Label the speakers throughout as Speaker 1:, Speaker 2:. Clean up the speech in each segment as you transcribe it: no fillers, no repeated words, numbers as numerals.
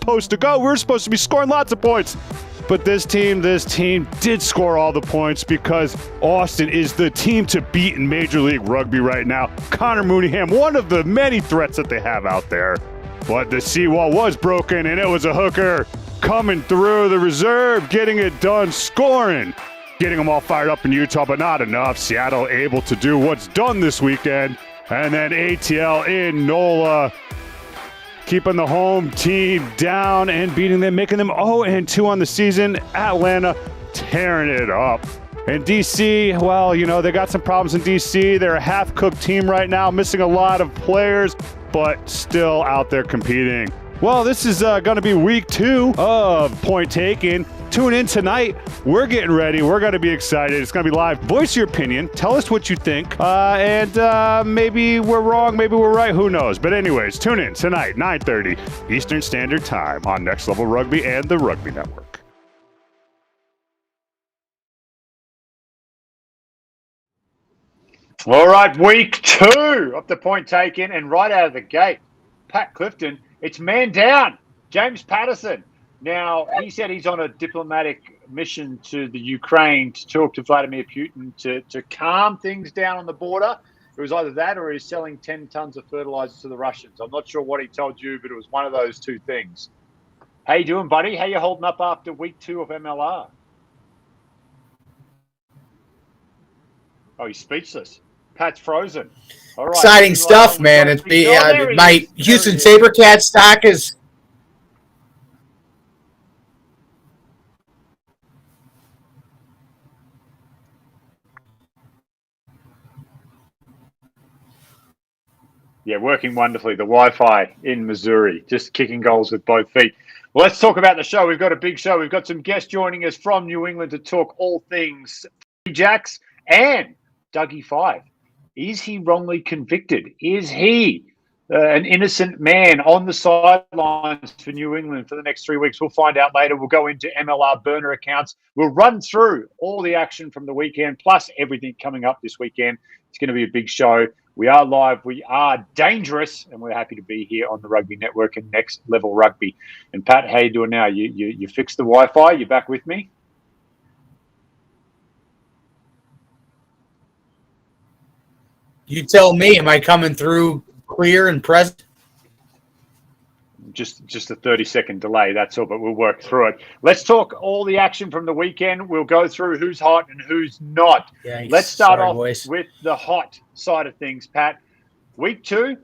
Speaker 1: supposed to go. We're supposed to be scoring lots of points. But this team did score all the points because Austin is the team to beat in Major League Rugby right now. Connor Mooneyham, one of the many threats that they have out there. But the seawall was broken, and it was a hooker coming through the reserve, getting it done, scoring. Getting them all fired up in Utah, but not enough. Seattle able to do what's done this weekend. And then ATL in NOLA, keeping the home team down and beating them, making them 0-2 on the season. Atlanta tearing it up. And DC, well, you know, they got some problems in DC. They're a half-cooked team right now, missing a lot of players, but still out there competing. Well, this is going to be week 2 of Point Taken. Tune in tonight. We're getting ready. We're going to be excited. It's going to be live. Voice your opinion. Tell us what you think. And maybe we're wrong. Maybe we're right. Who knows? But anyways, tune in tonight, 9:30 Eastern Standard Time on Next Level Rugby and the Rugby Network.
Speaker 2: All right, week 2 of the Point Taken, and right out of the gate, Pat Clifton, it's man down, James Patterson. Now, he said he's on a diplomatic mission to the Ukraine to talk to Vladimir Putin to calm things down on the border. It was either that or he's selling 10 tons of fertilizer to the Russians. I'm not sure what he told you, but it was one of those two things. How you doing, buddy? How you holding up after week 2 of MLR? Oh, he's speechless. Pat's frozen. All right.
Speaker 3: Exciting stuff, man. It's my Houston Sabercat stock is.
Speaker 2: Yeah, working wonderfully. The Wi-Fi in Missouri, just kicking goals with both feet. Well, let's talk about the show. We've got a big show. We've got some guests joining us from New England to talk all things Jax and Dougie Five. Is he wrongly convicted? Is he an innocent man on the sidelines for New England for the next 3 weeks? We'll find out later. We'll go into MLR burner accounts. We'll run through all the action from the weekend, plus everything coming up this weekend. It's going to be a big show. We are live. We are dangerous, and we're happy to be here on the Rugby Network and Next Level Rugby. And Pat, how you doing now? You fixed the Wi-Fi? You back with me?
Speaker 3: You tell me. Am I coming through clear and present?
Speaker 2: Just a 30-second delay, that's all, but we'll work through it. Let's talk all the action from the weekend. We'll go through who's hot and who's not.
Speaker 3: Yikes.
Speaker 2: Let's start off
Speaker 3: boys.
Speaker 2: with the hot side of things, Pat. Week 2,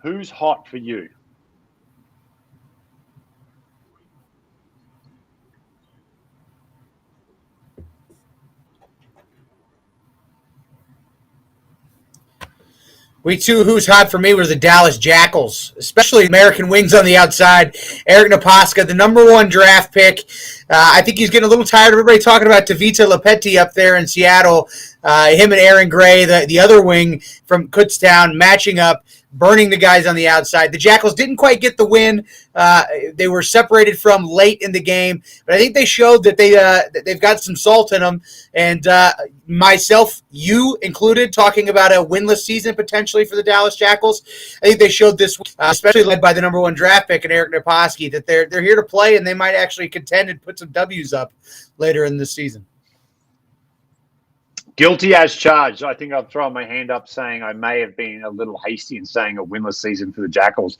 Speaker 2: who's hot for you?
Speaker 3: Week 2, who's hot for me was the Dallas Jackals, especially American wings on the outside. Eric Napaska, the number 1 draft pick. I think he's getting a little tired of everybody talking about Tavita Lepetti up there in Seattle. Him and Aaron Gray, the other wing from Kutztown, matching up, burning the guys on the outside. The Jackals didn't quite get the win. They were separated from late in the game, but I think they showed that they've got some salt in them. And myself, you included, talking about a winless season potentially for the Dallas Jackals. I think they showed this, especially led by the number 1 draft pick and Eric Napaski, that they're here to play and they might actually contend and put some W's up later in the season.
Speaker 2: Guilty as charged. I think I'll throw my hand up saying I may have been a little hasty in saying a winless season for the Jackals.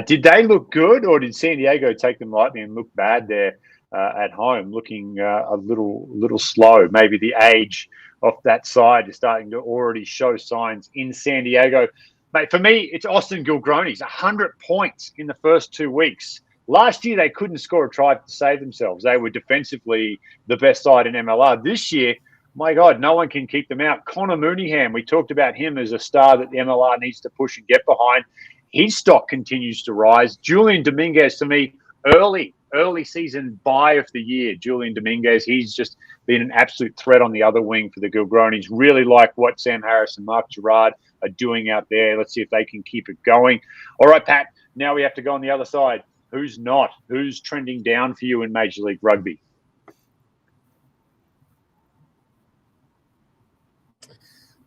Speaker 2: Did they look good, or did San Diego take them lightly and look bad there at home, looking a little slow? Maybe the age of that side is starting to already show signs in San Diego. Mate, for me, it's Austin Gilgronis, 100 points in the first 2 weeks. Last year, they couldn't score a try to save themselves. They were defensively the best side in MLR. This year, my God, no one can keep them out. Connor Mooneyham, we talked about him as a star that the MLR needs to push and get behind. His stock continues to rise. Julian Dominguez, to me, early season buy of the year. Julian Dominguez, he's just been an absolute threat on the other wing for the Gilgronis. Really like what Sam Harris and Mark Gerard are doing out there. Let's see if they can keep it going. All right, Pat, now we have to go on the other side. Who's not? Who's trending down for you in Major League Rugby?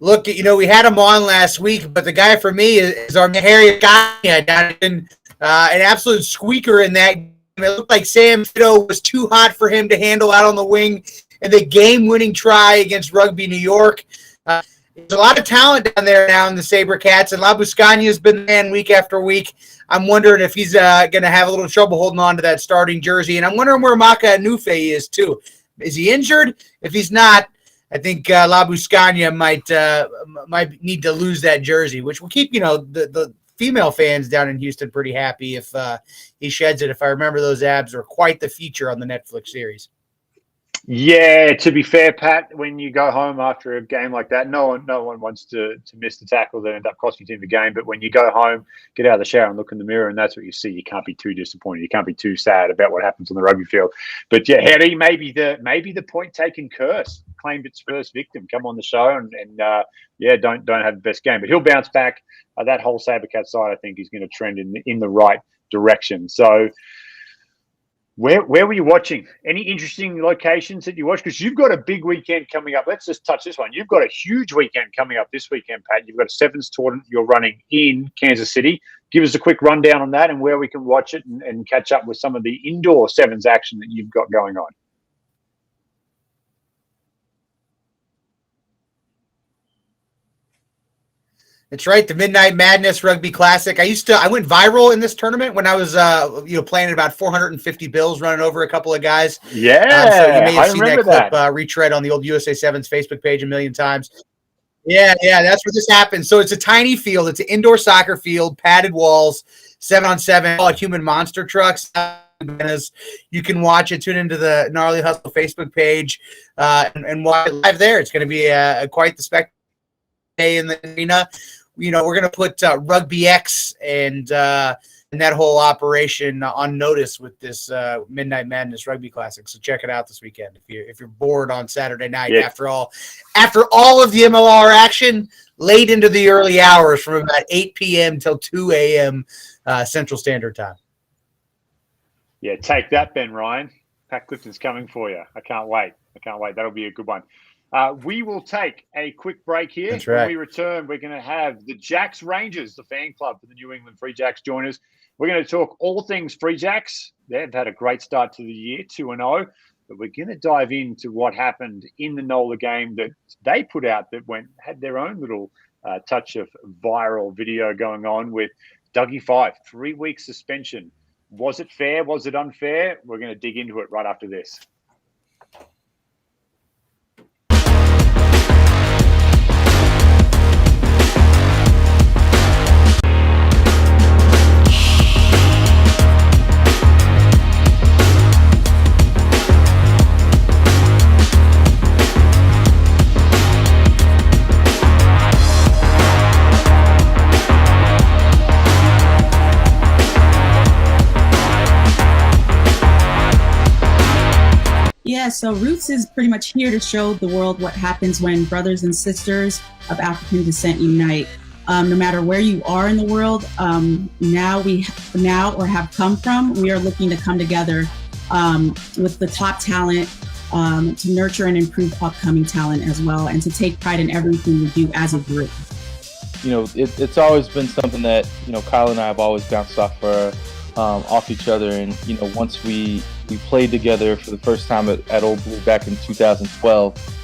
Speaker 3: Look, we had him on last week, but the guy for me is our Harry Gagne. An absolute squeaker in that It looked like Sam Fido was too hot for him to handle out on the wing. And the game-winning try against Rugby New York. There's a lot of talent down there now in the SaberCats, and Labuschagne has been the man week after week. I'm wondering if he's going to have a little trouble holding on to that starting jersey, and I'm wondering where Maka Anufe is too. Is he injured? If he's not, I think Labuschagne might need to lose that jersey, which will keep the female fans down in Houston pretty happy if he sheds it. If I remember, those abs are quite the feature on the Netflix series.
Speaker 2: Yeah, to be fair, Pat, when you go home after a game like that, no one wants to miss the tackle that end up costing your team the game. But when you go home, get out of the shower and look in the mirror, and that's what you see, you can't be too disappointed. You can't be too sad about what happens on the rugby field. But yeah, Harry, maybe the point taken curse claimed its first victim. Come on the show and don't have the best game, but he'll bounce back. That whole SaberCat side, I think, is going to trend in the right direction. So. Where were you watching? Any interesting locations that you watched? Because you've got a big weekend coming up. Let's just touch this one. You've got a huge weekend coming up this weekend, Pat. You've got a sevens tournament you're running in Kansas City. Give us a quick rundown on that and where we can watch it and catch up with some of the indoor sevens action that you've got going on.
Speaker 3: That's right, the Midnight Madness Rugby Classic. I went viral in this tournament when I was playing at about 450 bills, running over a couple of guys.
Speaker 2: Yeah,
Speaker 3: so you may have seen that clip retread on the old USA Sevens Facebook page a million times. Yeah, that's where this happens. So it's a tiny field. It's an indoor soccer field, padded walls, 7-on-7, all human monster trucks. You can watch it. Tune into the Gnarly Hustle Facebook page and watch it live there. It's going to be quite the spectacle day in the arena. We're going to put Rugby X and that whole operation on notice with this Midnight Madness Rugby Classic. So check it out this weekend if you're bored on Saturday night. Yeah. After all of the MLR action, late into the early hours from about 8 p.m. till 2 a.m. Central Standard Time.
Speaker 2: Yeah, take that, Ben Ryan. Pat Clifton's coming for you. I can't wait. That'll be a good one. We will take a quick break here.
Speaker 3: That's right.
Speaker 2: When we return, we're going to have the Jax Rangers, the fan club for the New England Free Jacks, join us. We're going to talk all things Free Jacks. They've had a great start to the year, 2-0. But we're going to dive into what happened in the NOLA game that they put out that had their own little touch of viral video going on with Dougie Fife, 3-week suspension. Was it fair? Was it unfair? We're going to dig into it right after this.
Speaker 4: Yeah, so Roots is pretty much here to show the world what happens when brothers and sisters of African descent unite. No matter where you are in the world, now or have come from, we are looking to come together with the top talent to nurture and improve upcoming talent as well, and to take pride in everything we do as a group.
Speaker 5: It's always been something that Kyle and I have always bounced off each other, and once we played together for the first time at Old Blue back in 2012.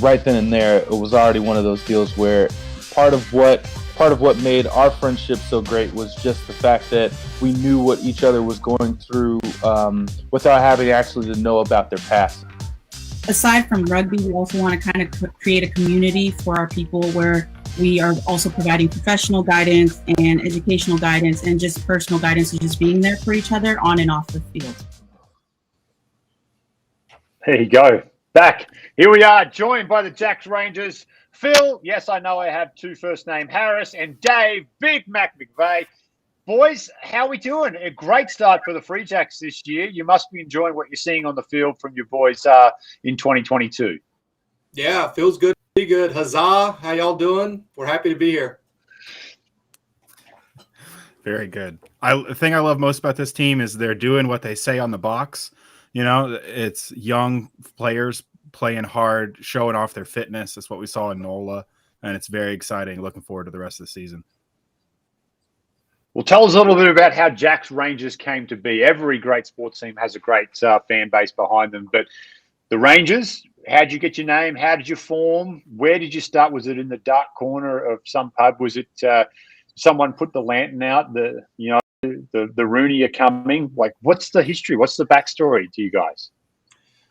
Speaker 5: Right then and there, it was already one of those deals where part of what made our friendship so great was just the fact that we knew what each other was going through without having actually to know about their past.
Speaker 4: Aside from rugby, we also want to kind of create a community for our people where we are also providing professional guidance and educational guidance and just personal guidance and just being there for each other on and off the field.
Speaker 2: There you go. Back. Here we are, joined by the Jax Rangers. Phil, yes, I know I have two first name, Harris, and Dave, Big Mac McVeigh. Boys, how are we doing? A great start for the Free Jacks this year. You must be enjoying what you're seeing on the field from your boys in 2022.
Speaker 6: Yeah, feels good. Pretty good. Huzzah. How y'all doing? We're happy to be here.
Speaker 7: Very good. The thing I love most about this team is they're doing what they say on the box. It's young players playing hard, showing off their fitness. That's what we saw in NOLA, and it's very exciting. Looking forward to the rest of the season.
Speaker 2: Well, tell us a little bit about how Jax Rangers came to be. Every great sports team has a great fan base behind them, but the Rangers, how did you get your name? How did you form? Where did you start? Was it in the dark corner of some pub? Was it someone put the lantern out? The Rooney are coming. Like, what's the history? What's the backstory to you guys?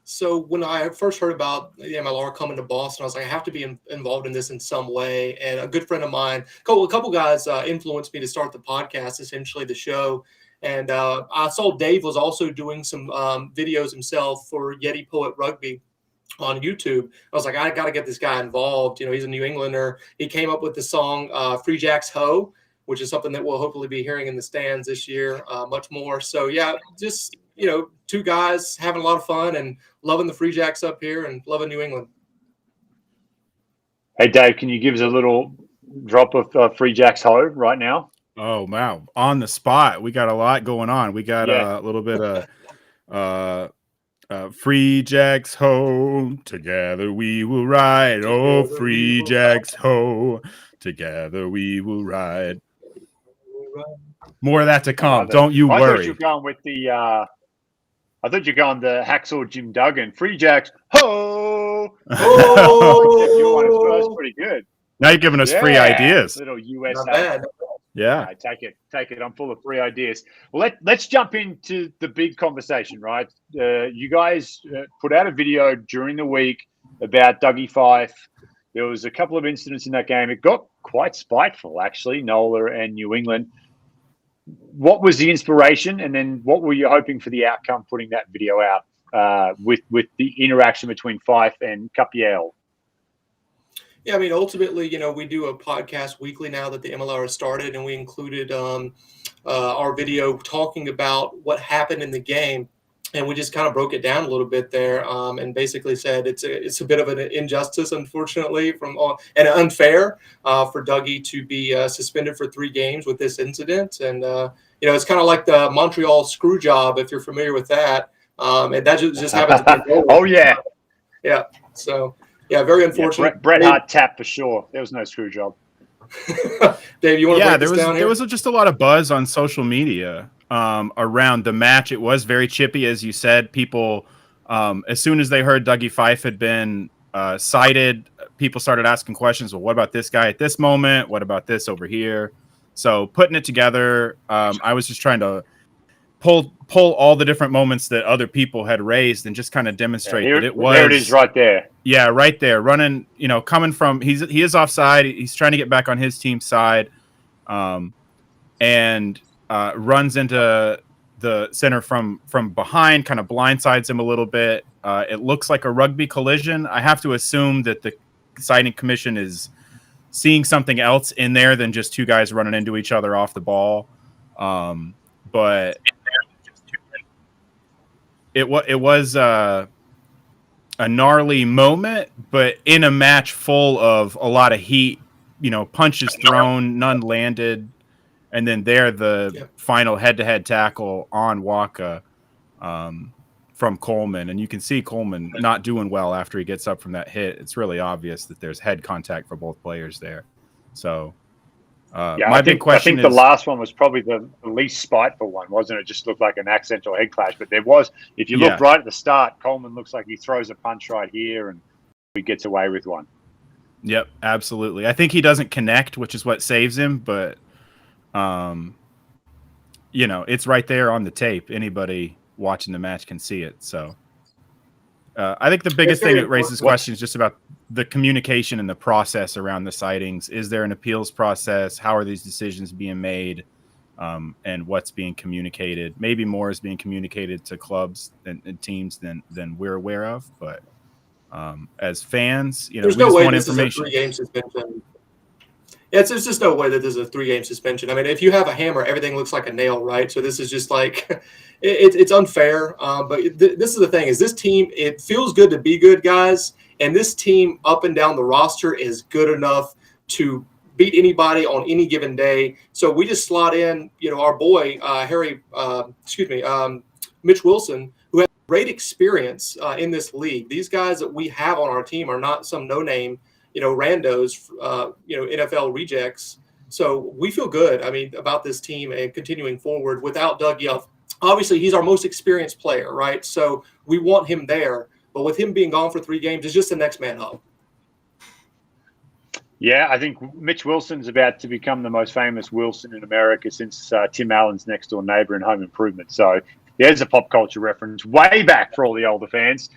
Speaker 6: So when I first heard about the MLR coming to Boston, I was like, I have to be involved in this in some way. And a good friend of mine, a couple guys influenced me to start the podcast, essentially the show. And I saw Dave was also doing some videos himself for Yeti Poet Rugby on YouTube. I was like, I got to get this guy involved. He's a New Englander. He came up with the song Free Jax Ho, which is something that we'll hopefully be hearing in the stands this year much more. So, yeah, just, two guys having a lot of fun and loving the Free Jacks up here and loving New England.
Speaker 2: Hey, Dave, can you give us a little drop of Free Jax Ho right now?
Speaker 7: Oh, wow. On the spot. We got a lot going on. We got a little bit of Free Jax Ho, together we will ride. Oh, Free Jax Ho, together we will ride. More of that to come. Don't you worry.
Speaker 2: I thought you were going with I thought you were going the Hacksaw Jim Duggan. Free Jax Ho! That's pretty good.
Speaker 7: Now you're giving us free ideas.
Speaker 2: Little US.
Speaker 6: Not bad.
Speaker 2: Yeah. Right, take it. I'm full of free ideas. Well, let's jump into the big conversation, right? You guys put out a video during the week about Dougie Fife. There was a couple of incidents in that game. It got quite spiteful, actually, NOLA and New England. What was the inspiration, and then what were you hoping for the outcome putting that video out with the interaction between Fife and Capiel?
Speaker 6: Yeah, I mean, ultimately, we do a podcast weekly now that the MLR has started, and we included our video talking about what happened in the game, and we just kind of broke it down a little bit there, and basically said it's a bit of an injustice, unfortunately, and unfair for Dougie to be suspended for 3 games with this incident, and it's kind of like the Montreal screw job, if you're familiar with that, and that just happens to be
Speaker 2: Oh yeah,
Speaker 6: yeah, so. Yeah, very unfortunate.
Speaker 2: Yeah, Bret Hart tap for sure. There was no screw job.
Speaker 6: Dave, you want to break this down here?
Speaker 7: There was just a lot of buzz on social media around the match. It was very chippy, as you said. People, as soon as they heard Dougie Fife had been cited, people started asking questions. Well, what about this guy at this moment? What about this over here? So putting it together, I was just trying to pull all the different moments that other people had raised and just kind of demonstrate that it was.
Speaker 2: There it is right there.
Speaker 7: Yeah, right there. Running, coming from he is offside. He's trying to get back on his team's side, and runs into the center from behind, kind of blindsides him a little bit. It looks like a rugby collision. I have to assume that the citing commission is seeing something else in there than just 2 guys running into each other off the ball. But it was a gnarly moment, but in a match full of a lot of heat, punches thrown, none landed, and then the final head-to-head tackle on Waka from Coleman, and you can see Coleman not doing well after he gets up from that hit. It's really obvious that there's head contact for both players there. So. Big question
Speaker 2: I think the last one was probably the least spiteful one, wasn't it? It just looked like an accidental head clash. But there was, if you look right at the start, Coleman looks like he throws a punch right here and he gets away with one.
Speaker 7: Yep, absolutely. I think he doesn't connect, which is what saves him. But, it's right there on the tape. Anybody watching the match can see it. So I think the biggest thing that raises questions just about the communication and the process around the sightings. Is there an appeals process? How are these decisions being made? And what's being communicated? Maybe more is being communicated to clubs and teams than we're aware of. But as fans,
Speaker 6: there's no way this is a 3-game suspension. Yeah, there's just no way that this is a 3-game suspension. I mean, if you have a hammer, everything looks like a nail, right? So this is just like it's unfair. But this is the thing: is this team? It feels good to be good, guys. And this team up and down the roster is good enough to beat anybody on any given day. So we just slot in, our boy, Mitch Wilson, who has great experience in this league. These guys that we have on our team are not some no-name, randos, NFL rejects. So we feel good, I mean, about this team and continuing forward without Dougie. Obviously, he's our most experienced player, right? So we want him there. But with him being gone for 3 games, it's just the next man up.
Speaker 2: Yeah, I think Mitch Wilson's about to become the most famous Wilson in America since Tim Allen's next door neighbor in Home Improvement. So there's a pop culture reference way back for all the older fans.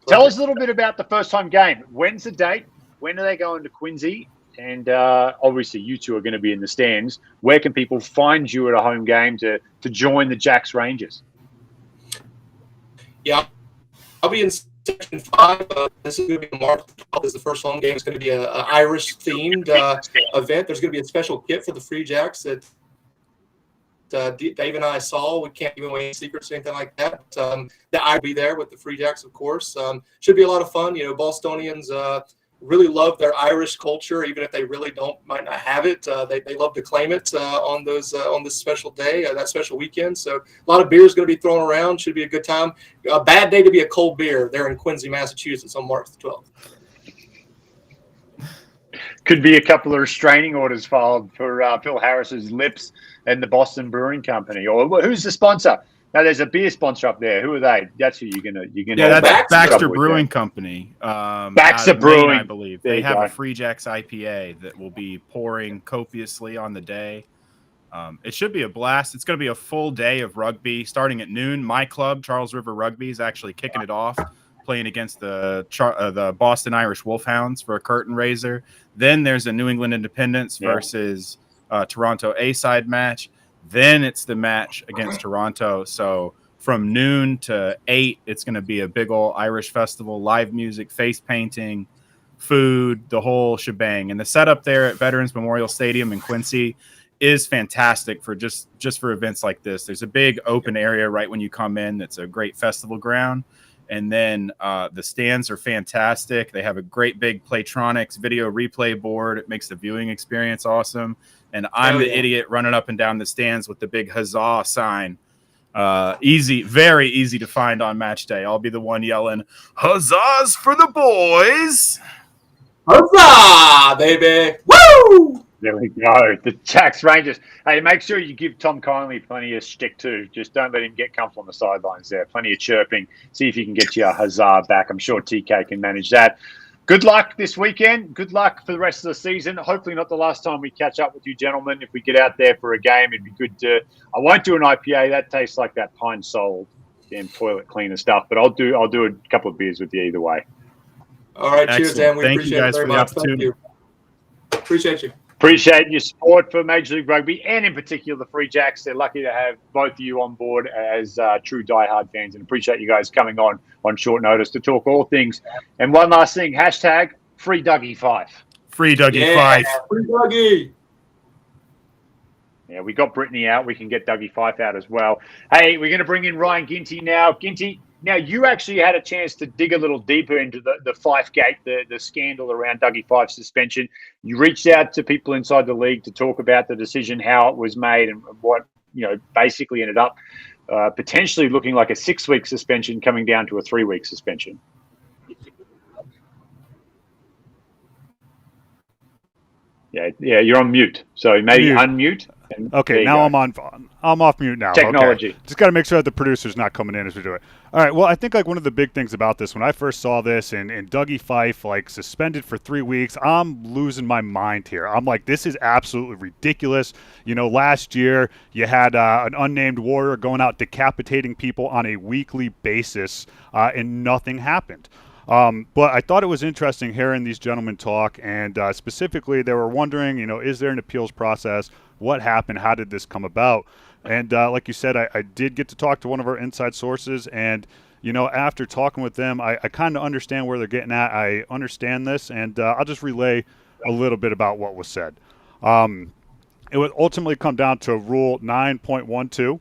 Speaker 2: Tell us a little bit about the first time game. When's the date? When are they going to Quincy? And obviously, you two are going to be in the stands. Where can people find you at a home game to join the Jax Rangers?
Speaker 6: Yeah, I'll be in Section 5. This is going to be March 12th. Is the first home game. It's going to be an Irish-themed event. There's going to be a special kit for the Free Jacks that Dave and I saw. We can't give away any secrets or anything like that. That I'll be there with the Free Jacks, of course. Should be a lot of fun. You know, Bostonians really love their Irish culture, even if they really might not have it. They love to claim it on this special day, that special weekend. So a lot of beer is going to be thrown around. Should be a good time. A bad day to be a cold beer there in Quincy, Massachusetts on March the 12th.
Speaker 2: Could be a couple of restraining orders filed for Phil Harris's lips and the Boston Brewing Company. Or who's the sponsor? Now there's a beer sponsor up there. Who are they? That's who you're gonna.
Speaker 7: Yeah, that's Baxter Brewing Company.
Speaker 2: Baxter Brewing,
Speaker 7: Maine, I believe they have a Free Jacks IPA that will be pouring copiously on the day. It should be a blast. It's going to be a full day of rugby starting at noon. My club, Charles River Rugby, is actually kicking it off, playing against the Boston Irish Wolfhounds for a curtain raiser. Then there's a New England Independence versus Toronto A-side match. Then it's the match against Toronto. So from noon to 8, it's going to be a big old Irish festival, live music, face painting, food, the whole shebang. And the setup there at Veterans Memorial Stadium in Quincy is fantastic for just for events like this. There's a big open area right when you come in. That's a great festival ground. And then the stands are fantastic. They have a great big Playtronics video replay board. It makes the viewing experience awesome. And I'm the idiot running up and down the stands with the big huzzah sign. Easy, very easy to find on match day. I'll be the one yelling, "Huzzahs for the boys!"
Speaker 6: Huzzah, baby! Woo!
Speaker 2: There we go. The Jax Rangers. Hey, make sure you give Tom Kindly plenty of shtick too. Just don't let him get comfortable on the sidelines there. Plenty of chirping. See if you can get your huzzah back. I'm sure TK can manage that. Good luck this weekend. Good luck for the rest of the season. Hopefully not the last time we catch up with you gentlemen. If we get out there for a game, it'd be good to... I won't do an IPA. That tastes like that Pine Sol damn toilet cleaner stuff. But I'll do a couple of beers with you either way.
Speaker 6: All right. Cheers, Dan. We
Speaker 7: Thank
Speaker 6: appreciate
Speaker 7: you guys
Speaker 6: it very
Speaker 7: for the
Speaker 6: much.
Speaker 7: opportunity.
Speaker 6: Thank you. Appreciate you.
Speaker 2: Appreciate your support for Major League Rugby and in particular the Free Jacks. They're lucky to have both of you on board as true diehard fans, and appreciate you guys coming on short notice to talk all things. And one last thing, hashtag Free Dougie Fife.
Speaker 7: Free Dougie Fife.
Speaker 6: Free Dougie.
Speaker 2: Yeah, we got Brittany out. We can get Dougie Fife out as well. Hey, we're going to bring in Ryan Ginty now. Ginty, now you actually had a chance to dig a little deeper into the Fife gate, the scandal around Dougie Fife's suspension. You reached out to people inside the league to talk about the decision, how it was made, and what basically ended up potentially looking like a 6-week suspension coming down to a 3-week suspension. Yeah, you're on mute. So maybe unmute.
Speaker 1: Okay, now I'm off mute now.
Speaker 2: Technology.
Speaker 1: Okay. Just got to make sure that the producer's not coming in as we do it. All right. Well, I think one of the big things about this, when I first saw this and Dougie Fife suspended for 3 weeks, I'm losing my mind here. I'm like, this is absolutely ridiculous. Last year you had an unnamed warrior going out decapitating people on a weekly basis, and nothing happened. But I thought it was interesting hearing these gentlemen talk, and specifically they were wondering, is there an appeals process? What happened? How did this come about? And like you said, I did get to talk to one of our inside sources, and after talking with them, I kind of understand where they're getting at. I understand this, and I'll just relay a little bit about what was said. It would ultimately come down to Rule 9.12.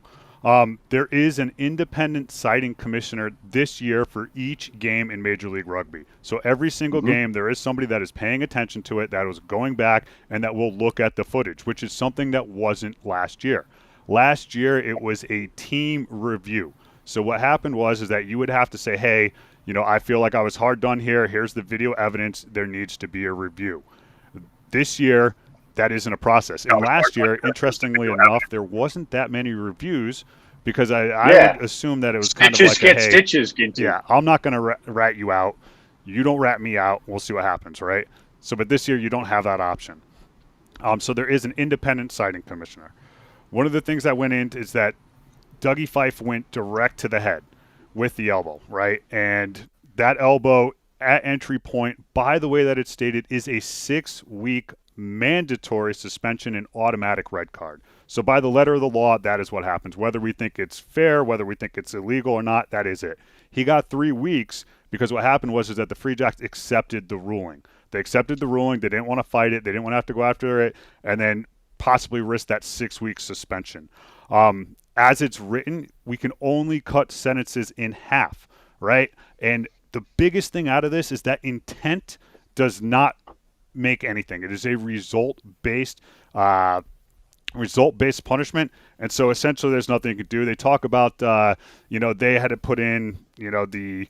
Speaker 1: There is an independent citing commissioner this year for each game in Major League Rugby. So every single game, there is somebody that is paying attention to it, that is going back, and that will look at the footage, which is something that wasn't last year. Last year, it was a team review. So what happened was that you would have to say, hey, I feel like I was hard done here. Here's the video evidence. There needs to be a review. This year, that isn't a process. And last year, interestingly enough, there wasn't that many reviews because I would assume that it was kind of like
Speaker 2: stitches, Ginty.
Speaker 1: Yeah, I'm not going to rat you out. You don't rat me out. We'll see what happens, right? So, but this year you don't have that option. So there is an independent citing commissioner. One of the things that went in is that Dougie Fife went direct to the head with the elbow, right? And that elbow at entry point, by the way that it's stated, is a 6-week mandatory suspension and automatic red card. So by the letter of the law, that is what happens. Whether we think it's fair, whether we think it's illegal or not, that is it. He got 3 weeks because what happened was that the Free Jacks accepted the ruling. They accepted the ruling. They didn't want to fight it. They didn't want to have to go after it and then possibly risk that 6-week suspension. As it's written, we can only cut sentences in half, right? And the biggest thing out of this is that intent does not make anything. It is a result-based punishment, and so essentially there's nothing you can do. They talk about, they had to put in, the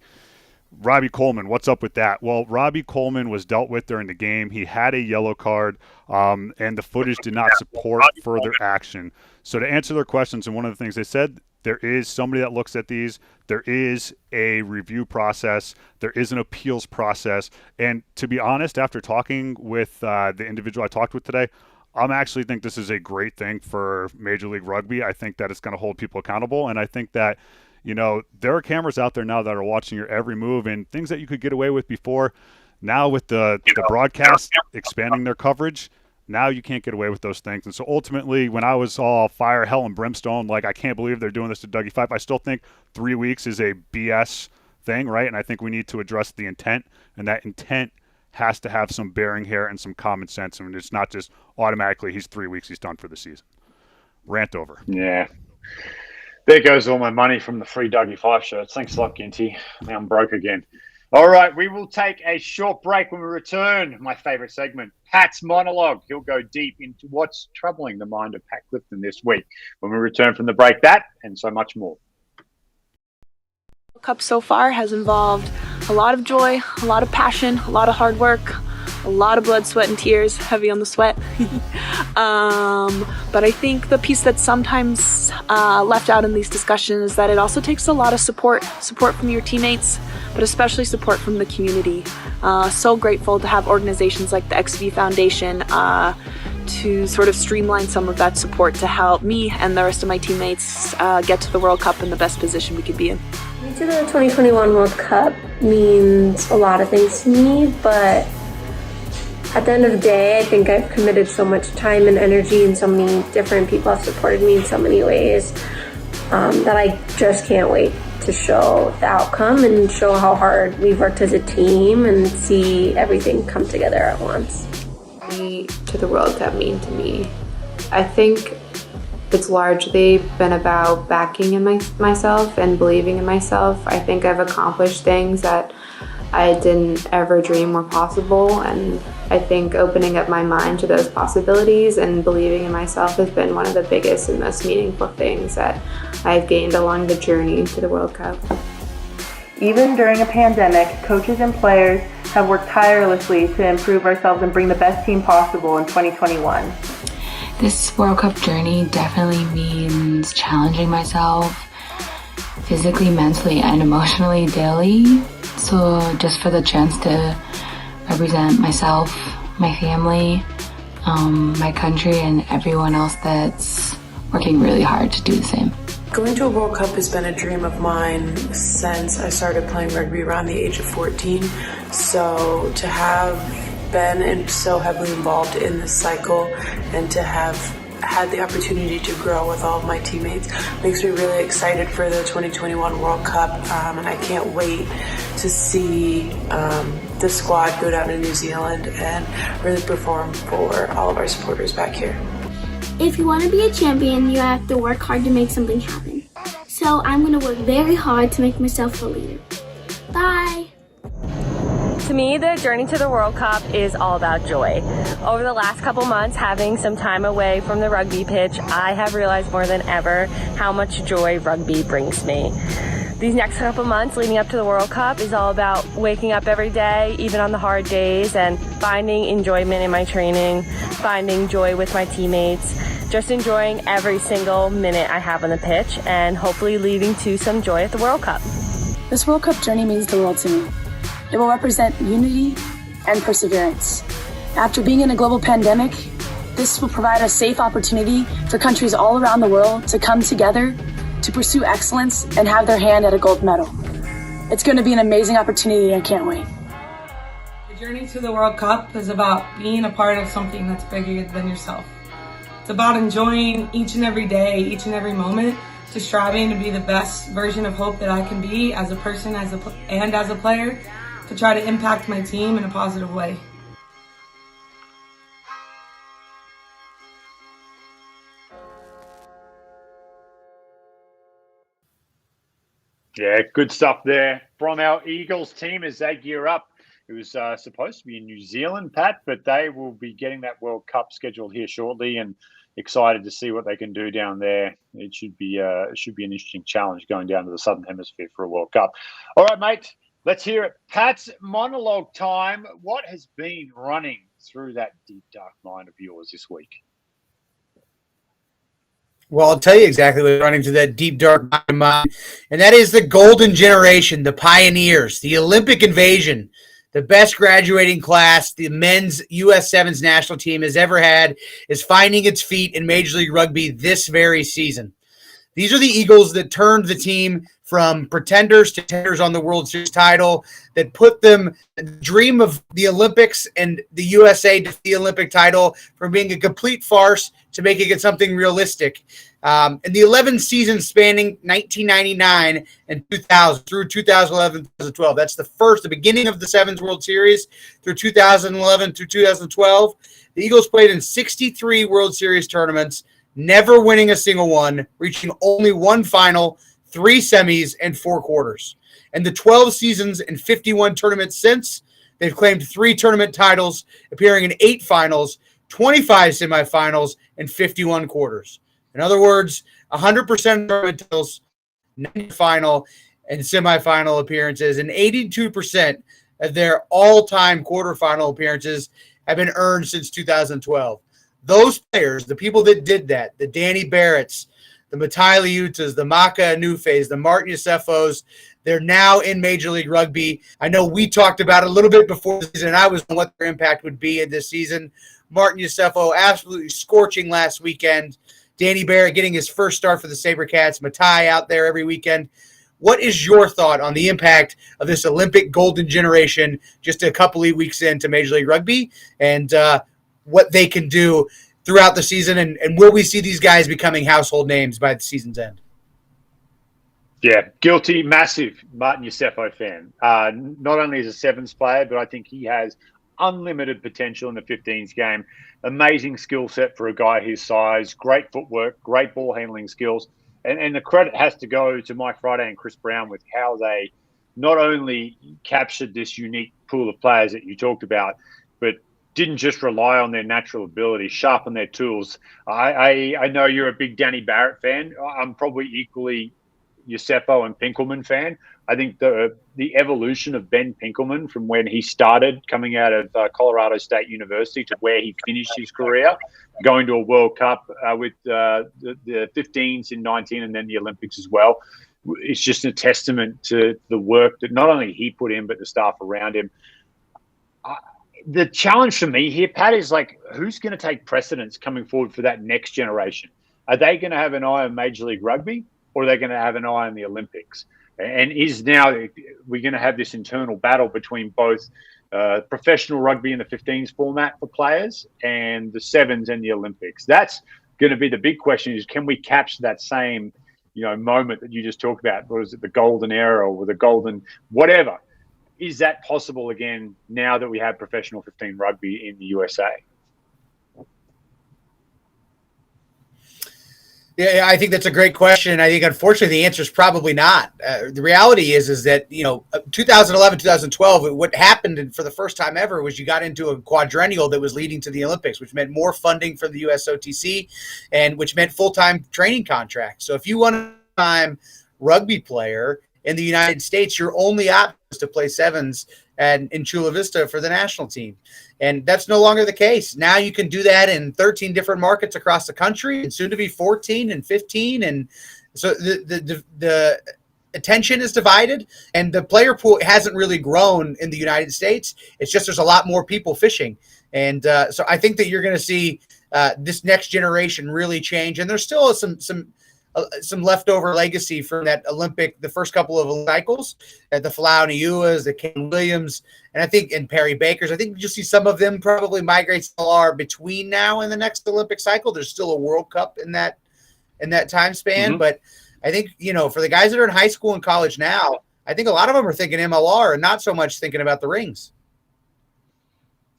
Speaker 1: Robbie Coleman. What's up with that? Well, Robbie Coleman was dealt with during the game. He had a yellow card, and the footage did not support further action. So to answer their questions, and one of the things they said, there is somebody that looks at these. There is a review process. There is an appeals process. And to be honest, after talking with the individual I talked with today, I actually think this is a great thing for Major League Rugby. I think that it's going to hold people accountable. And I think that, there are cameras out there now that are watching your every move, and things that you could get away with before. Now with the broadcast expanding their coverage, now you can't get away with those things. And so ultimately, when I was all fire, hell, and brimstone, like I can't believe they're doing this to Dougie Fife, I still think 3 weeks is a BS thing, right? And I think we need to address the intent, and that intent has to have some bearing here and some common sense. I mean, it's not just automatically he's 3 weeks, he's done for the season. Rant over.
Speaker 2: Yeah. There goes all my money from the free Dougie Fife shirts. Thanks a lot, Ginty. Now I'm broke again. All right, we will take a short break. When we return, my favorite segment, Pat's monologue. He'll go deep into what's troubling the mind of Pat Clifton this week. When we return from the break, that and so much more.
Speaker 8: World Cup so far has involved a lot of joy, a lot of passion, a lot of hard work, a lot of blood, sweat, and tears, heavy on the sweat. But I think the piece that's sometimes left out in these discussions is that it also takes a lot of support from your teammates, but especially support from the community. So grateful to have organizations like the XV Foundation to sort of streamline some of that support to help me and the rest of my teammates get to the World Cup in the best position we could be in.
Speaker 9: To the 2021 World Cup means a lot of things to me, but at the end of the day, I think I've committed so much time and energy, and so many different people have supported me in so many ways that I just can't wait to show the outcome and show how hard we've worked as a team and see everything come together at once.
Speaker 10: To the World Cup mean to me, I think it's largely been about backing in myself and believing in myself. I think I've accomplished things that I didn't ever dream were possible, and I think opening up my mind to those possibilities and believing in myself has been one of the biggest and most meaningful things that I've gained along the journey to the World Cup.
Speaker 11: Even during a pandemic, coaches and players have worked tirelessly to improve ourselves and bring the best team possible in 2021.
Speaker 12: This World Cup journey definitely means challenging myself physically, mentally, and emotionally daily. So just for the chance to represent myself, my family, my country, and everyone else that's working really hard to do the same.
Speaker 13: Going to a World Cup has been a dream of mine since I started playing rugby around the age of 14. So to have been so heavily involved in this cycle and to have had the opportunity to grow with all of my teammates makes me really excited for the 2021 World Cup, and I can't wait to see the squad go down to New Zealand and really perform for all of our supporters back here.
Speaker 14: If you want to be a champion, you have to work hard to make something happen. So I'm going to work very hard to make myself a leader. Bye!
Speaker 15: To me, the journey to the World Cup is all about joy. Over the last couple months, having some time away from the rugby pitch, I have realized more than ever how much joy rugby brings me. these next couple months leading up to the World Cup is all about waking up every day, even on the hard days, and finding enjoyment in my training, finding joy with my teammates, just enjoying every single minute I have on the pitch, and hopefully leading to some joy at the World Cup.
Speaker 16: This World Cup journey means the world to me. It will represent unity and perseverance. After being in a global pandemic, this will provide a safe opportunity for countries all around the world to come together to pursue excellence and have their hand at a gold medal. It's going to be an amazing opportunity, and I can't wait.
Speaker 17: The journey to the World Cup is about being a part of something that's bigger than yourself. It's about enjoying each and every day, each and every moment, to striving to be the best version of hope that I can be as a person as a player, to try to impact my team in a positive way.
Speaker 2: Yeah, good stuff there from our Eagles team as they gear up. It was supposed to be in New Zealand, Pat, but they will be getting that World Cup scheduled here shortly, and excited to see what they can do down there. It should be an interesting challenge going down to the Southern Hemisphere for a World Cup. All right, mate, let's hear it. Pat's monologue time. What has been running through that deep, dark mind of yours this week?
Speaker 3: Well, I'll tell you exactly what's running through that deep, dark mind of mine, and that is the golden generation, the pioneers, the Olympic invasion, the best graduating class the men's U.S. Sevens national team has ever had is finding its feet in Major League Rugby this very season. These are the Eagles that turned the team from pretenders to contenders on the World Series title, that put them the dream of the Olympics and the USA to the Olympic title from being a complete farce to making it something realistic. In the 11 seasons spanning 1999 and 2000 through 2011, 2012, that's the beginning of the Sevens World Series through 2011 through 2012. The Eagles played in 63 World Series tournaments, never winning a single one, reaching only one final, 3 semis, and 4 quarters. And the 12 seasons and 51 tournaments since, they've claimed 3 tournament titles, appearing in 8 finals, 25 semifinals, and 51 quarters. In other words, 100% tournament titles, 90 final and semifinal appearances, and 82% of their all-time quarterfinal appearances have been earned since 2012. Those players, the people that did that, the Danny Barretts, the Matai Liutas, the Maka Anufes, the Martin Yosefos, they're now in Major League Rugby. I know we talked about it a little bit before the season, and I was on what their impact would be in this season. Martin Yosefo absolutely scorching last weekend. Danny Barrett getting his first start for the SaberCats. Matai out there every weekend. What is your thought on the impact of this Olympic golden generation just a couple of weeks into Major League Rugby, and what they can do throughout the season, and will we see these guys becoming household names by the season's end?
Speaker 2: Yeah, guilty, massive Martin Yosefo fan. Not only as a Sevens player, but I think he has unlimited potential in the 15s game. Amazing skill set for a guy his size, great footwork, great ball handling skills. And the credit has to go to Mike Friday and Chris Brown with how they not only captured this unique pool of players that you talked about, but didn't just rely on their natural ability, sharpen their tools. I know you're a big Danny Barrett fan. I'm probably equally Yosefo and Pinkelman fan. I think the evolution of Ben Pinkelman from when he started coming out of Colorado State University to where he finished his career, going to a World Cup with the 15s in 19 and then the Olympics as well. It's just a testament to the work that not only he put in, but the staff around him. The challenge for me here, Pat, is like, who's going to take precedence coming forward for that next generation? Are they going to have an eye on Major League Rugby, or are they going to have an eye on the Olympics? And is now we're going to have this internal battle between both professional rugby in the 15s format for players and the Sevens and the Olympics? That's going to be the big question: is can we capture that same, moment that you just talked about? Was it the golden era or the golden whatever? Is that possible again now that we have professional 15 rugby in the USA?
Speaker 3: Yeah, I think that's a great question. I think, unfortunately, the answer is probably not. The reality is that, 2011, 2012, what happened for the first time ever was you got into a quadrennial that was leading to the Olympics, which meant more funding for the USOTC and which meant full-time training contracts. So if you want a time rugby player in the United States, your only option is to play sevens and in Chula Vista for the national team. And that's no longer the case. Now you can do that in 13 different markets across the country, and soon to be 14 and 15. And so the attention is divided, and the player pool hasn't really grown in the United States. It's just there's a lot more people fishing. And so I think that you're going to see this next generation really change. And there's still some leftover legacy from that the first couple of cycles, at the Falau Niuas, the Ken Williams, and I think in Perry Bakers. I think you'll see some of them probably migrate to LR between now and the next Olympic cycle. There's still a World Cup in that time span, but I think, for the guys that are in high school and college now, I think a lot of them are thinking MLR and not so much thinking about the rings.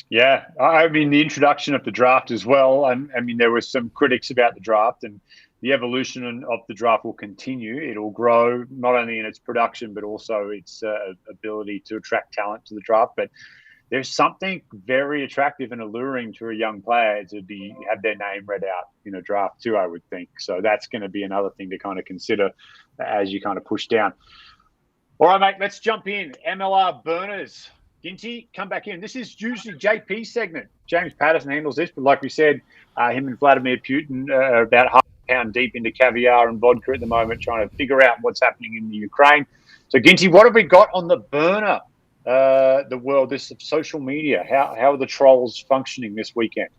Speaker 2: Yeah, I mean, the introduction of the draft as well. I mean, there were some critics about the draft, and the evolution of the draft will continue. It'll grow not only in its production, but also its ability to attract talent to the draft. But there's something very attractive and alluring to a young player to have their name read out in a draft too, I would think. So that's going to be another thing to kind of consider as you kind of push down. All right, mate, let's jump in. MLR burners. Ginty, come back in. This is usually JP's segment. James Patterson handles this, but like we said, him and Vladimir Putin are about half a pound deep into caviar and vodka at the moment, trying to figure out what's happening in the Ukraine. So, Ginty, what have we got on the burner? The world, this social media. How are the trolls functioning this weekend?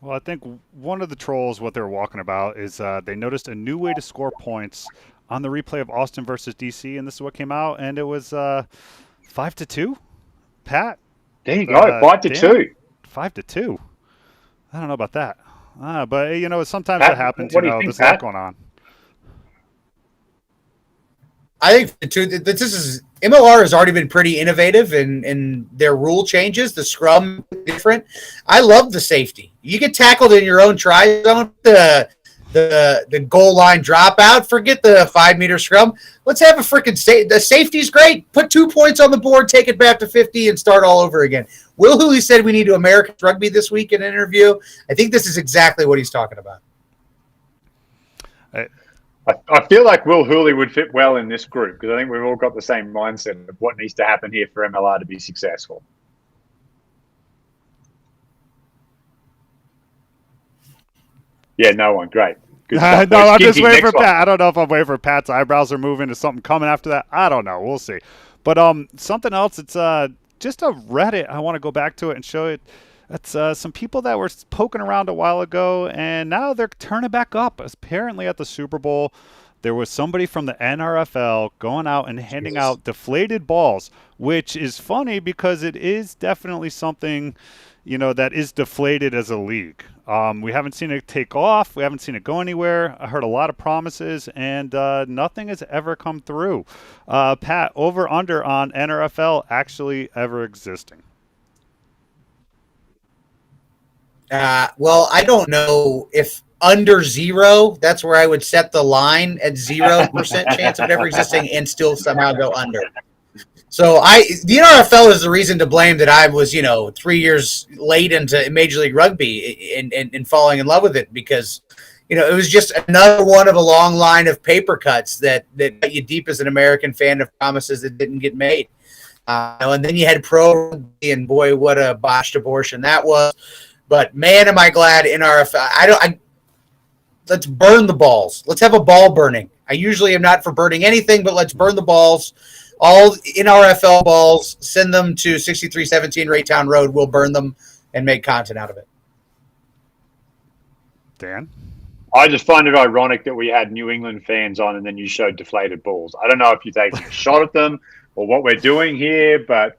Speaker 1: Well, I think one of the trolls, what they're walking about is they noticed a new way to score points on the replay of Austin versus DC, and this is what came out, and it was 5-2. Pat,
Speaker 2: there you go, 5-2.
Speaker 1: 5-2. I don't know about that, but sometimes Pat, that happens. There's a lot going on.
Speaker 3: I think MLR has already been pretty innovative in their rule changes. The scrum is different. I love the safety. You get tackled in your own try zone, the goal line dropout. Forget the 5-meter scrum. Let's have a freaking the safety's great. Put 2 points on the board, take it back to 50, and start all over again. Will Hooley said we need to American Rugby this week in an interview. I think this is exactly what he's talking about.
Speaker 2: I feel like Will Hooley would fit well in this group because I think we've all got the same mindset of what needs to happen here for MLR to be successful. Yeah, no one. Great.
Speaker 1: No, I'm just waiting for Pat. I don't know if I'm waiting for Pat's eyebrows are moving. Is something coming after that? I don't know. We'll see. But something else. It's just a Reddit. I want to go back to it and show it. That's some people that were poking around a while ago, and now they're turning back up. Apparently at the Super Bowl, there was somebody from the NRFL going out and handing out deflated balls, which is funny because it is definitely something, that is deflated as a league. We haven't seen it take off. We haven't seen it go anywhere. I heard a lot of promises, and nothing has ever come through. Pat, over under on NRFL actually ever existing?
Speaker 3: Well, I don't know if under 0, that's where I would set the line at 0% chance of it ever existing and still somehow go under. So the NRFL is the reason to blame that I was, 3 years late into Major League Rugby and falling in love with it because, it was just another one of a long line of paper cuts that got you deep as an American fan of promises that didn't get made. And then you had pro rugby, and boy, what a botched abortion that was. But man, am I glad NRFL. Let's burn the balls. Let's have a ball burning. I usually am not for burning anything, but let's burn the balls. All NRFL balls, send them to 6317 Raytown Road. We'll burn them and make content out of it.
Speaker 1: Dan?
Speaker 2: I just find it ironic that we had New England fans on and then you showed deflated balls. I don't know if you're taking a shot at them or what we're doing here, but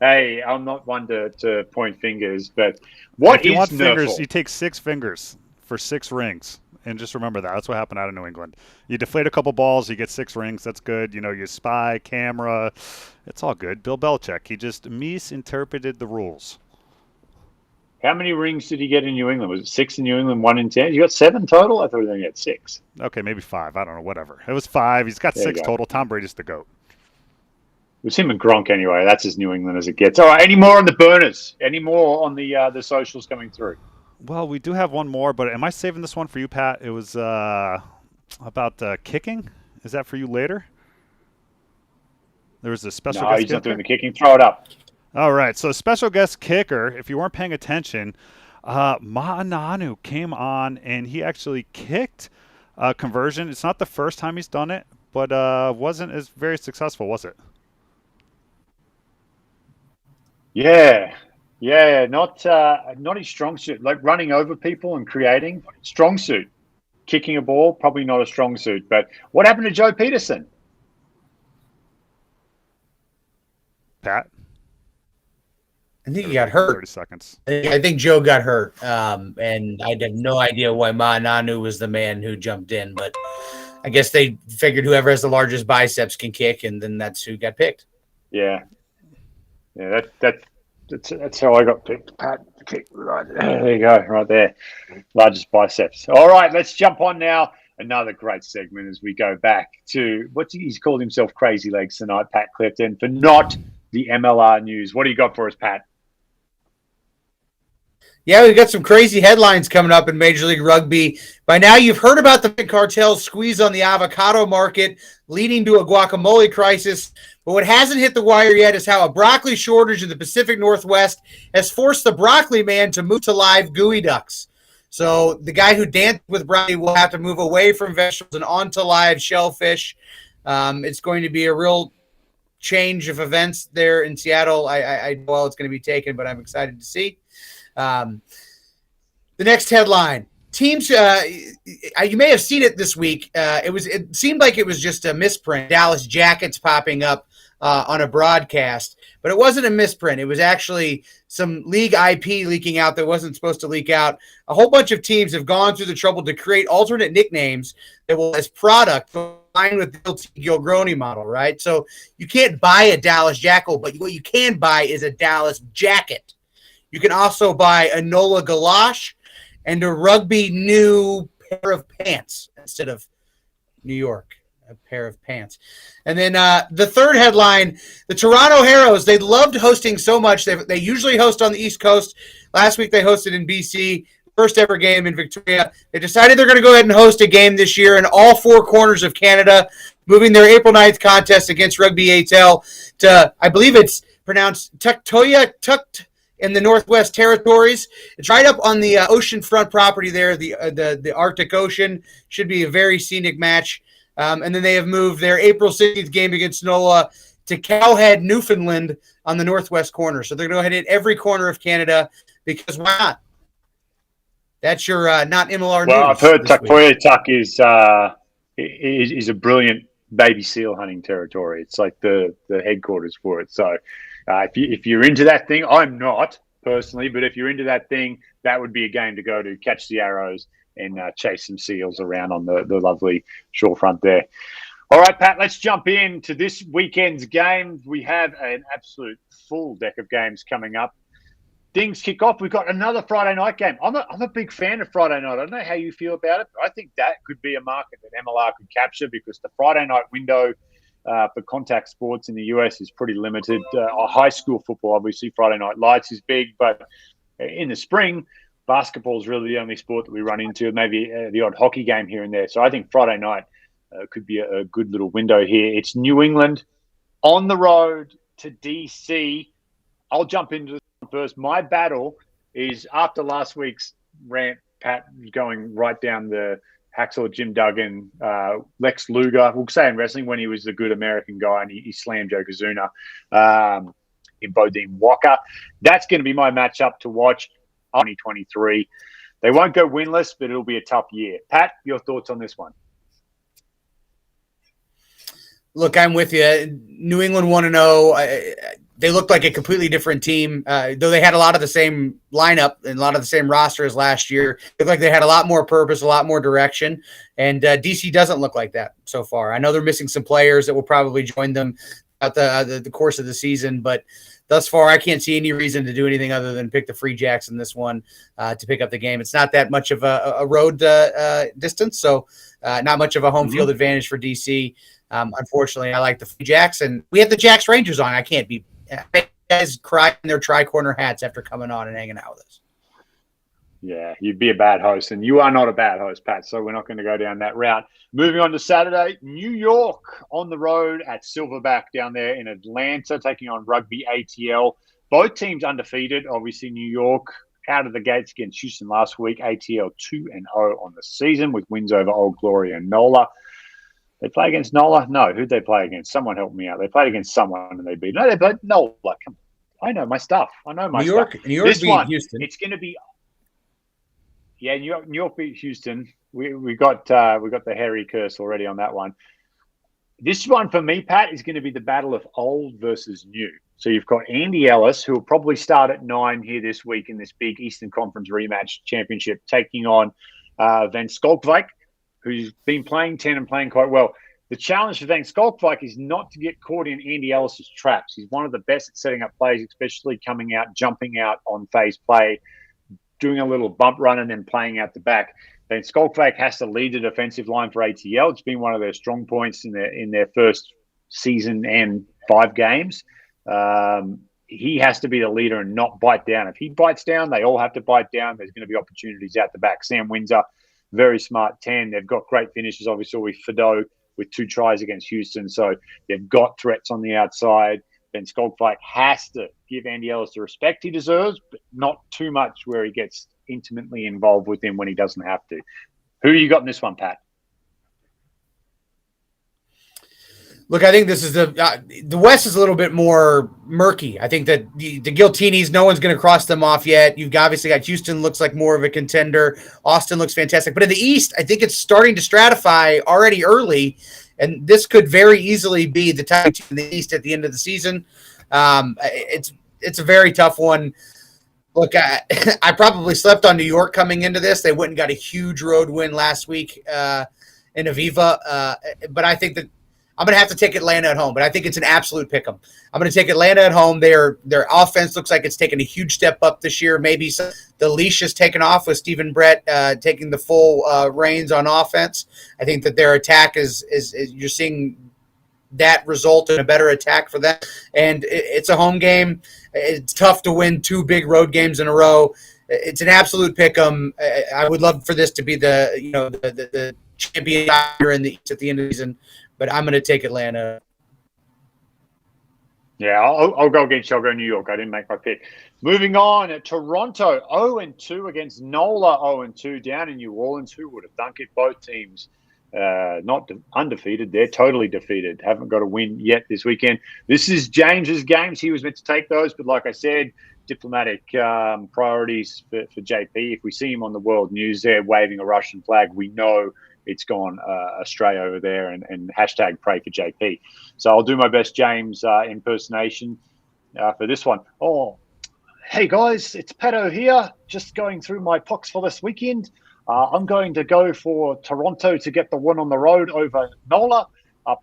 Speaker 2: hey, I'm not one to point fingers, but
Speaker 1: if you want fingers, you take 6 fingers for 6 rings. And just remember that. That's what happened out of New England. You deflate a couple balls, you get 6 rings. That's good. You spy, camera. It's all good. Bill Belichick, he just misinterpreted the rules.
Speaker 2: How many rings did he get in New England? Was it 6 in New England, 1 in 10? You got 7 total? I thought he only had 6.
Speaker 1: Okay, maybe 5. I don't know. Whatever. It was 5. He's got 6 total. Tom Brady's the GOAT.
Speaker 2: It was him and Gronk anyway. That's as New England as it gets. All right, any more on the burners? Any more on the socials coming through?
Speaker 1: Well, we do have one more, but am I saving this one for you, Pat? It was about kicking. Is that for you later? There was a special
Speaker 2: No,
Speaker 1: guest
Speaker 2: he's
Speaker 1: kicker.
Speaker 2: not doing the kicking. Throw it up.
Speaker 1: All right, so special guest kicker, if you weren't paying attention, Ma'ananu came on, and he actually kicked a conversion. It's not the first time he's done it, but wasn't as very successful, was it?
Speaker 2: Yeah, not his strong suit. Like running over people and creating, strong suit. Kicking a ball, probably not a strong suit. But what happened to Joe Peterson?
Speaker 1: Pat?
Speaker 3: I think he got hurt.
Speaker 1: 30 seconds.
Speaker 3: I think Joe got hurt, and I have no idea why Ma'ananu was the man who jumped in, but I guess they figured whoever has the largest biceps can kick, and then that's who got picked.
Speaker 2: Yeah, that's how I got picked. Pat, kick right there you go, right there, largest biceps. All right, let's jump on now. Another great segment as we go back to he's called himself Crazy Legs tonight, Pat Clifton, for not the MLR news. What do you got for us, Pat?
Speaker 3: Yeah, we've got some crazy headlines coming up in Major League Rugby. By now, you've heard about the cartel's squeeze on the avocado market, leading to a guacamole crisis. But what hasn't hit the wire yet is how a broccoli shortage in the Pacific Northwest has forced the broccoli man to move to live gooey ducks. So the guy who danced with broccoli will have to move away from vegetables and onto live shellfish. It's going to be a real change of events there in Seattle. I know how it's going to be taken, but I'm excited to see. The next headline: teams. You may have seen it this week. It seemed like it was just a misprint. Dallas Jackets popping up on a broadcast, but it wasn't a misprint. It was actually some league IP leaking out that wasn't supposed to leak out. A whole bunch of teams have gone through the trouble to create alternate nicknames that will, as product, align with the Gilgroni model, right? So you can't buy a Dallas Jackal, but what you can buy is a Dallas Jacket. You can also buy a NOLA Galosh and a Rugby new pair of pants instead of New York, a pair of pants. And then the third headline, the Toronto Heroes, they loved hosting so much. They usually host on the East Coast. Last week they hosted in BC, first ever game in Victoria. They decided they're going to go ahead and host a game this year in all four corners of Canada, moving their April 9th contest against Rugby ATL to, I believe it's pronounced Tuktoyaktuk in the Northwest Territories. It's right up on the oceanfront property there, the Arctic Ocean. Should be a very scenic match. And then they have moved their April 16th game against NOLA to Cowhead, Newfoundland on the northwest corner. So they're going to go ahead and hit every corner of Canada because why not? That's your not MLR news.
Speaker 2: Well, I've heard Tuktoyaktuk is a brilliant baby seal hunting territory. It's like the headquarters for it. So if you're into that thing, I'm not personally, but if you're into that thing, that would be a game to go to, catch the arrows and chase some seals around on the lovely shorefront there. All right, Pat, let's jump into this weekend's game. We have an absolute full deck of games coming up. Things kick off. We've got another Friday night game. I'm a big fan of Friday night. I don't know how you feel about it, but I think that could be a market that MLR could capture because the Friday night window for contact sports in the US is pretty limited. High school football, obviously, Friday night lights is big, but in the spring, basketball is really the only sport that we run into, maybe the odd hockey game here and there. So I think Friday night could be a good little window here. It's New England on the road to DC. I'll jump into this one first. My battle is after last week's rant, Pat, going right down the Hacksaw Jim Duggan, Lex Luger, we'll say in wrestling when he was the good American guy and he slammed Yokozuna in Bodine Walker. That's going to be my matchup to watch 2023. They won't go winless, but it'll be a tough year. Pat, your thoughts on this one?
Speaker 3: Look, I'm with you. New England 1-0. They looked like a completely different team, though they had a lot of the same lineup and a lot of the same roster as last year. It looked like they had a lot more purpose, a lot more direction, and DC doesn't look like that so far. I know they're missing some players that will probably join them at the course of the season, but thus far I can't see any reason to do anything other than pick the Free Jacks in this one to pick up the game. It's not that much of a road distance, so not much of a home field advantage for DC. Unfortunately, I like the Free Jacks, and we have the Jax Rangers on. I can't be guys crying in their tri-corner hats after coming on and hanging out with us.
Speaker 2: Yeah, you'd be a bad host, and you are not a bad host, Pat, so we're not going to go down that route. Moving on to Saturday, New York on the road at Silverback down there in Atlanta, taking on Rugby ATL. Both teams undefeated. Obviously, New York out of the gates against Houston last week. ATL 2-0 on the season with wins over Old Glory and NOLA. They play against NOLA? No, who'd they play against? Someone help me out. They played against someone and they beat. No, they played NOLA. Come on. I know my stuff.
Speaker 3: New York beat Houston.
Speaker 2: It's going to be. Yeah, New York beat Houston. We got the hairy curse already on that one. This one for me, Pat, is going to be the battle of old versus new. So you've got Andy Ellis, who will probably start at 9 here this week in this big Eastern Conference rematch championship, taking on Van Skolkwijk, who's been playing 10 and playing quite well. The challenge for Van Skolkwijk is not to get caught in Andy Ellis's traps. He's one of the best at setting up plays, especially coming out, jumping out on phase play, doing a little bump run and then playing out the back. Then Skolkwijk has to lead the defensive line for ATL. It's been one of their strong points in their first season and 5 games. He has to be the leader and not bite down. If he bites down, they all have to bite down. There's going to be opportunities out the back. Sam Windsor, very smart 10. They've got great finishes, obviously, with Fido with 2 tries against Houston. So they've got threats on the outside. Ben Skolkwijk has to give Andy Ellis the respect he deserves, but not too much where he gets intimately involved with him when he doesn't have to. Who you got in this one, Pat?
Speaker 3: Look, I think this is the West is a little bit more murky. I think that the Giltinis, no one's going to cross them off yet. You've obviously got Houston looks like more of a contender. Austin looks fantastic. But in the East, I think it's starting to stratify already early. And this could very easily be the top team in the East at the end of the season. It's a very tough one. Look, I probably slept on New York coming into this. They went and got a huge road win last week in Aviva. But I think that I'm going to have to take Atlanta at home. But I think it's an absolute pick 'em. I'm going to take Atlanta at home. Their offense looks like it's taken a huge step up this year. Maybe the leash is taken off with Stephen Brett taking the full reins on offense. I think that their attack is you're seeing that result in a better attack for them. And it's a home game. It's tough to win 2 big road games in a row. It's an absolute pick 'em. I would love for this to be the champion in the East at the end of the season, but I'm going to take Atlanta.
Speaker 2: Yeah, I'll go against you. I'll go New York. I didn't make my pick. Moving on, Toronto 0-2 against NOLA 0-2 down in New Orleans. Who would have thunk it? Both teams not undefeated. They're totally defeated. Haven't got a win yet this weekend. This is James's games. He was meant to take those, but like I said, diplomatic priorities for JP. If we see him on the world news there waving a Russian flag, we know it's gone astray over there, and hashtag pray for JP. So I'll do my best James impersonation for this one. Oh, hey guys, it's Pato here. Just going through my picks for this weekend. I'm going to go for Toronto to get the win on the road over NOLA.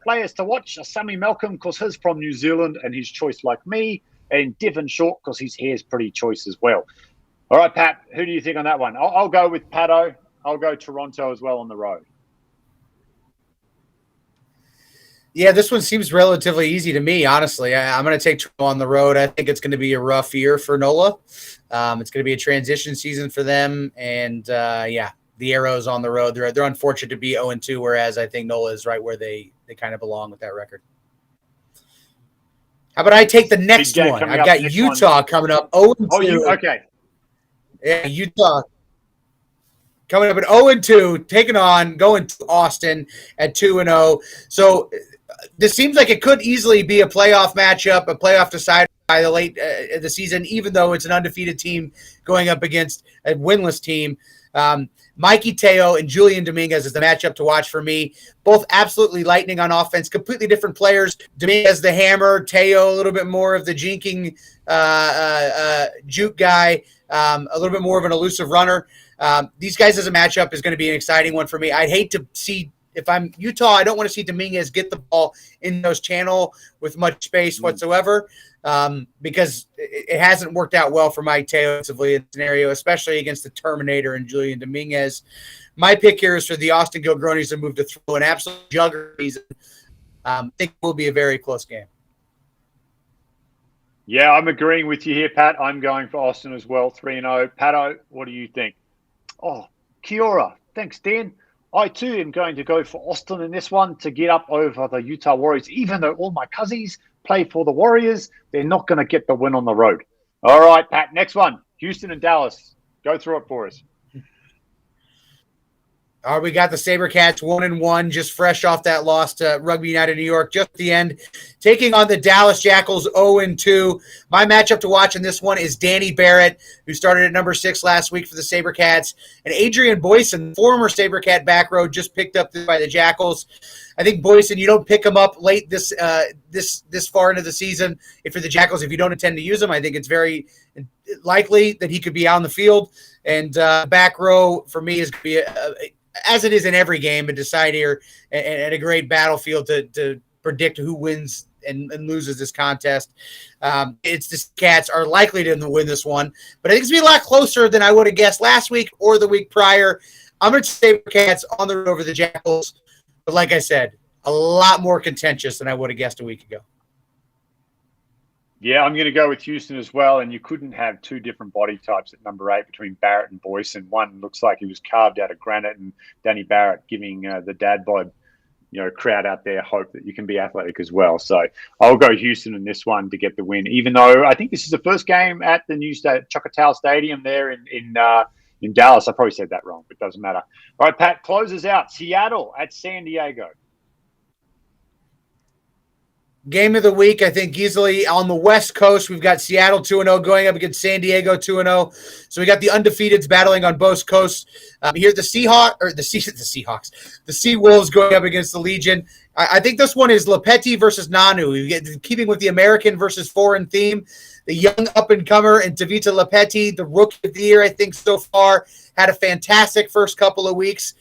Speaker 2: Players to watch are Sammy Malcolm, because he's from New Zealand and his choice like me, and Devon Short, because his hair's pretty choice as well. All right, Pat, who do you think on that one? I'll go with Pato. I'll go Toronto as well on the road.
Speaker 3: Yeah, this one seems relatively easy to me, honestly. I'm going to take Toronto on the road. I think it's going to be a rough year for NOLA. It's going to be a transition season for them. And, the Arrows on the road. They're unfortunate to be 0-2, whereas I think NOLA is right where they kind of belong with that record. How about I take the next one? I've got Utah coming up 0-2.
Speaker 2: Oh, okay.
Speaker 3: Yeah, Utah coming up at 0-2, going to Austin at 2-0. So this seems like it could easily be a playoff matchup, a playoff decider by the late the season, even though it's an undefeated team going up against a winless team. Mikey Teo and Julian Dominguez is the matchup to watch for me. Both absolutely lightning on offense, completely different players. Dominguez the hammer, Teo a little bit more of the jinking juke guy, a little bit more of an elusive runner. These guys as a matchup is going to be an exciting one for me. I'd hate to see, if I'm Utah, I don't want to see Dominguez get the ball in those channel with much space whatsoever, because it hasn't worked out well for Mike Teo offensively in the scenario, especially against the Terminator and Julian Dominguez. My pick here is for the Austin Gilgronis to move to throw an absolute juggernaut. I think it will be a very close game.
Speaker 2: Yeah, I'm agreeing with you here, Pat. I'm going for Austin as well, 3-0. Pato, what do you think? Oh, kia ora. Thanks, Dan. I too am going to go for Austin in this one to get up over the Utah Warriors. Even though all my cousins play for the Warriors, they're not going to get the win on the road. All right, Pat, next one. Houston and Dallas. Go through it for us.
Speaker 3: We got the SaberCats 1-1, just fresh off that loss to Rugby United New York, just at the end, taking on the Dallas Jackals 0-2. My matchup to watch in this one is Danny Barrett, who started at number 6 last week for the SaberCats, and Adrian Boyson, former SaberCat back row, just picked up by the Jackals. I think Boyson, you don't pick him up late this far into the season if you're the Jackals. If you don't intend to use him, I think it's very likely that he could be on the field. And back row for me is going to be as it is in every game, a decider and a great battlefield to predict who wins and loses this contest. It's the Cats are likely to win this one, but I think it's going to be a lot closer than I would have guessed last week or the week prior. I'm going to say Cats on the road over the Jackals, but like I said, a lot more contentious than I would have guessed a week ago.
Speaker 2: Yeah, I'm going to go with Houston as well, and you couldn't have two different body types at number 8 between Barrett and Boyson. One looks like he was carved out of granite, and Danny Barrett giving the dad bod, crowd out there hope that you can be athletic as well. So I'll go Houston in this one to get the win, even though I think this is the first game at the new Choctaw Stadium there in Dallas. I probably said that wrong, but it doesn't matter. All right, Pat, closes out. Seattle at San Diego.
Speaker 3: Game of the week, I think easily on the West Coast, we've got Seattle 2-0 going up against San Diego 2-0. So we got the undefeateds battling on both coasts. Here, the Seawolves going up against the Legion. I think this one is Lepetti versus Nanu. Keeping with the American versus foreign theme, the young up-and-comer and Tavita Lepetti, the rookie of the year, I think so far, had a fantastic first couple of weeks.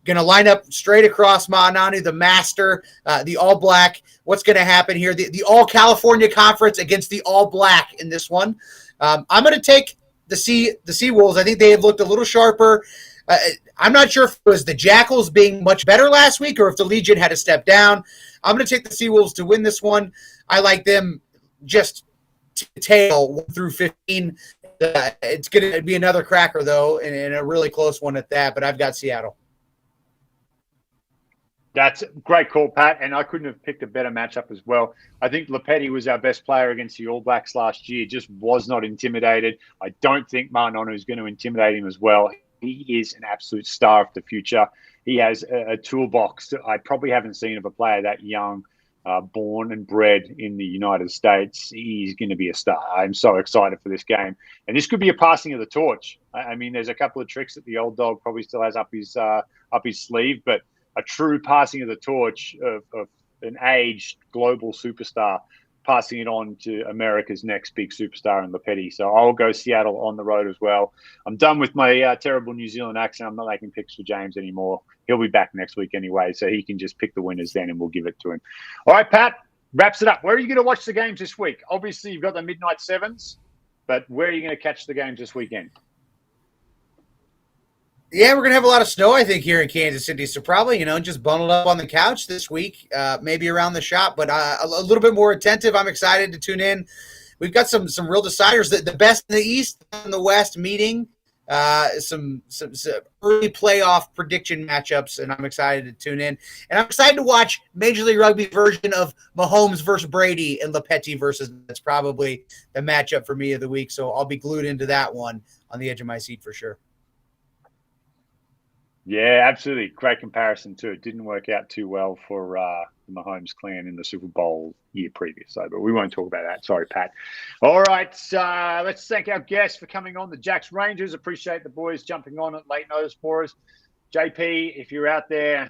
Speaker 3: Going to line up straight across Ma'ananu, the master, the All Black. What's going to happen here? The All California Conference against the All Black in this one. I'm going to take the Seawolves. I think they have looked a little sharper. I'm not sure if it was the Jackals being much better last week or if the Legion had to step down. I'm going to take the Seawolves to win this one. I like them just to tail 1 through 15. It's going to be another cracker, though, and a really close one at that, but I've got Seattle.
Speaker 2: That's a great call, Pat, and I couldn't have picked a better matchup as well. I think Lepetti was our best player against the All Blacks last year, just was not intimidated. I don't think Ma'anonu is going to intimidate him as well. He is an absolute star of the future. He has a toolbox that I probably haven't seen of a player that young, born and bred in the United States. He's going to be a star. I'm so excited for this game. And this could be a passing of the torch. I mean, there's a couple of tricks that the old dog probably still has up his sleeve, but a true passing of the torch of an aged global superstar, passing it on to America's next big superstar in Lepetti. So I'll go Seattle on the road as well. I'm done with my terrible New Zealand accent. I'm not making picks for James anymore. He'll be back next week anyway, so he can just pick the winners then and we'll give it to him. All right, Pat, wraps it up. Where are you going to watch the games this week? Obviously, you've got the midnight sevens, but where are you going to catch the games this weekend?
Speaker 3: Yeah, we're going to have a lot of snow, I think, here in Kansas City. So probably, just bundled up on the couch this week, maybe around the shop, but a little bit more attentive. I'm excited to tune in. We've got some real deciders. The best in the East and the West meeting, some early playoff prediction matchups, and I'm excited to tune in. And I'm excited to watch Major League Rugby version of Mahomes versus Brady and Lepetti versus. That's probably the matchup for me of the week. So I'll be glued into that one on the edge of my seat for sure.
Speaker 2: Yeah, absolutely. Great comparison too. It didn't work out too well for the Mahomes clan in the Super Bowl year previous, though, but we won't talk about that. Sorry, Pat. All right, let's thank our guests for coming on, the Jax Rangers. Appreciate the boys jumping on at late notice for us. JP, if you're out there,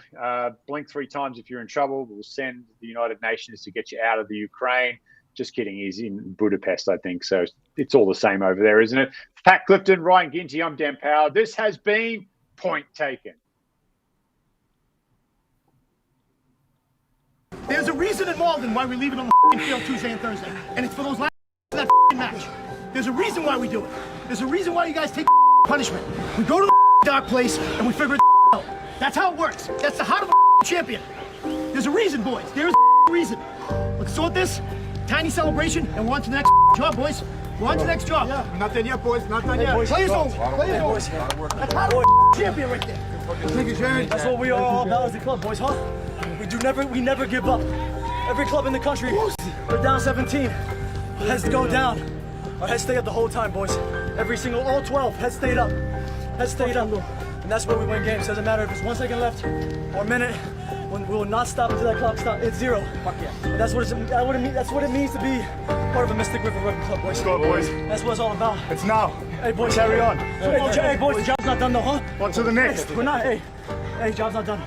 Speaker 2: blink 3 times if you're in trouble. We'll send the United Nations to get you out of the Ukraine. Just kidding. He's in Budapest, I think. So it's all the same over there, isn't it? Pat Clifton, Ryan Ginty, I'm Dan Power. This has been Point Taken.
Speaker 18: There's a reason in Malden why we leave it on the field Tuesday and Thursday, and it's for those last that match. There's a reason why we do it. There's a reason why you guys take punishment. We go to the dark place and we figure it out. That's how it works. That's the heart of a champion. There's a reason, boys. There's a reason. Let's sort this tiny celebration and we're on to the next job, boys. We're on to the next job. Yeah. We're not done yet, boys. Not done yet.
Speaker 19: Boys.
Speaker 18: Players only. Players only.
Speaker 19: Boys.
Speaker 18: That's how the champion right there. Thank you, Jerry.
Speaker 19: That's what we are all about as a club, boys, huh? We never give up. Every club in the country, we're down 17. Heads go down. Our heads stay up the whole time, boys. All 12, heads stayed up. Heads stayed up. And that's where we win games. Doesn't matter if it's 1 second left or a minute. We will not stop until that clock stops. It's 0. Fuck yeah. And that's what it means to be part of a Mystic River Rugby Club, boys.
Speaker 18: Let's go, boys.
Speaker 19: That's what it's all about.
Speaker 18: It's now.
Speaker 19: Hey, boys.
Speaker 18: Carry on.
Speaker 19: Hey, boys, the job's not done though, huh?
Speaker 18: On to the next.
Speaker 19: We're not. Hey, job's not done.